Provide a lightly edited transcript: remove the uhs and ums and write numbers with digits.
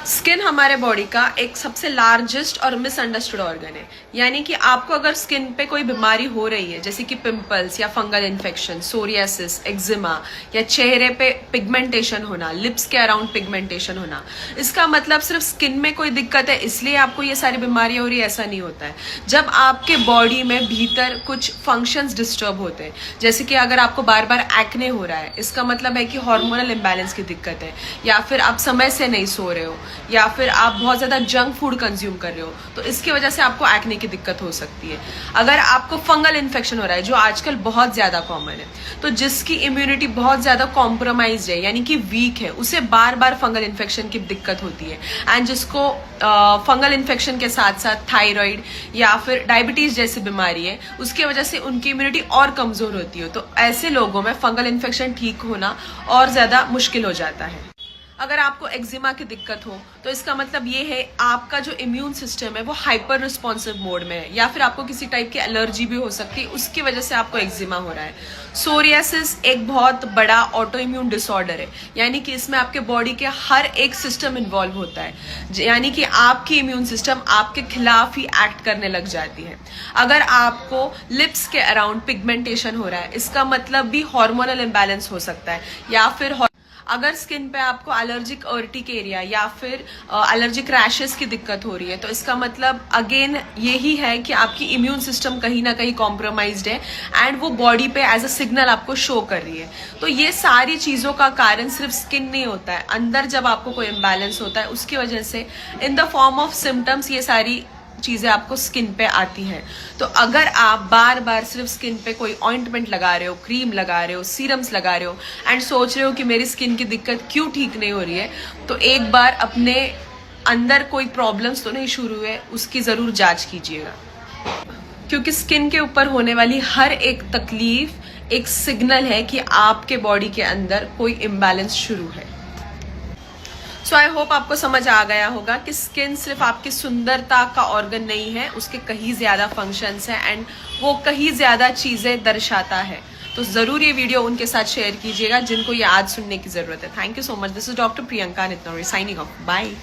Skin हमारे body का एक सबसे लार्जेस्ट और मिसअंडरस्टूड ऑर्गन है। यानी कि आपको अगर स्किन पे कोई बीमारी हो रही है, जैसे कि पिंपल्स या फंगल इन्फेक्शन, सोरियासिस, एक्जिमा या चेहरे पे पिगमेंटेशन होना, लिप्स के अराउंड पिगमेंटेशन होना, इसका मतलब सिर्फ स्किन में कोई दिक्कत है इसलिए आपको ये सारी बीमारियां हो रही है, ऐसा नहीं होता है। जब आपके बॉडी में भीतर कुछ फंक्शंस डिस्टर्ब होते हैं, जैसे कि अगर आपको बार बार एक्ने हो रहा है, इसका मतलब है कि हार्मोनल इम्बैलेंस की दिक्कत है, या फिर आप समय से नहीं सो रहे हो, या फिर आप बहुत ज्यादा जंक फूड कंज्यूम कर रहे हो, तो इसकी वजह से आपको एक्ने की दिक्कत हो सकती है। अगर आपको फंगल इन्फेक्शन हो रहा है, जो आजकल बहुत ज्यादा कॉमन है, तो जिसकी इम्यूनिटी बहुत ज्यादा कॉम्प्रोमाइज है, यानी कि वीक है, उसे बार बार फंगल इन्फेक्शन की दिक्कत होती है। एंड जिसको फंगल इन्फेक्शन के साथ साथ थायराइड या फिर डायबिटीज जैसी बीमारी है, उसकी वजह से उनकी इम्यूनिटी और कमजोर होती है, तो ऐसे लोगों में फंगल इन्फेक्शन ठीक होना और ज्यादा मुश्किल हो जाता है। अगर आपको एक्जिमा की दिक्कत हो, तो इसका मतलब ये है आपका जो इम्यून सिस्टम है वो हाइपर रिस्पॉन्सिव मोड में है, या फिर आपको किसी टाइप की एलर्जी भी हो सकती है, उसकी वजह से आपको एक्जिमा हो रहा है। सोरियासिस एक बहुत बड़ा ऑटो इम्यून डिसऑर्डर है, यानी कि इसमें आपके बॉडी के हर एक सिस्टम इन्वॉल्व होता है, यानी कि आपकी इम्यून सिस्टम आपके खिलाफ ही एक्ट करने लग जाती है। अगर आपको लिप्स के अराउंड पिगमेंटेशन हो रहा है, इसका मतलब भी हार्मोनल इम्बैलेंस हो सकता है। या फिर अगर स्किन पे आपको एलर्जिक अर्टिकेरिया या फिर एलर्जिक रैशेस की दिक्कत हो रही है, तो इसका मतलब अगेन यही है कि आपकी इम्यून सिस्टम कहीं ना कहीं कॉम्प्रोमाइज्ड है एंड वो बॉडी पे एज अ सिग्नल आपको शो कर रही है। तो ये सारी चीजों का कारण सिर्फ स्किन नहीं होता है, अंदर जब आपको कोई इम्बैलेंस होता है उसकी वजह से in the form of symptoms ये सारी चीजें आपको स्किन पे आती हैं। तो अगर आप बार बार सिर्फ स्किन पे कोई ऑइंटमेंट लगा रहे हो, क्रीम लगा रहे हो, सीरम्स लगा रहे हो एंड सोच रहे हो कि मेरी स्किन की दिक्कत क्यों ठीक नहीं हो रही है, तो एक बार अपने अंदर कोई प्रॉब्लम्स तो नहीं शुरू हुए, उसकी जरूर जांच कीजिएगा, क्योंकि स्किन के ऊपर होने वाली हर एक तकलीफ एक सिग्नल है कि आपके बॉडी के अंदर कोई इम्बैलेंस शुरू है। सो आई होप आपको समझ आ गया होगा कि स्किन सिर्फ आपकी सुंदरता का ऑर्गन नहीं है, उसके कहीं ज्यादा फंक्शंस हैं एंड वो कहीं ज्यादा चीजें दर्शाता है। तो जरूर ये वीडियो उनके साथ शेयर कीजिएगा जिनको ये आज सुनने की जरूरत है। Thank you so much. This is doctor Priyanka Nitnauri signing off. Bye.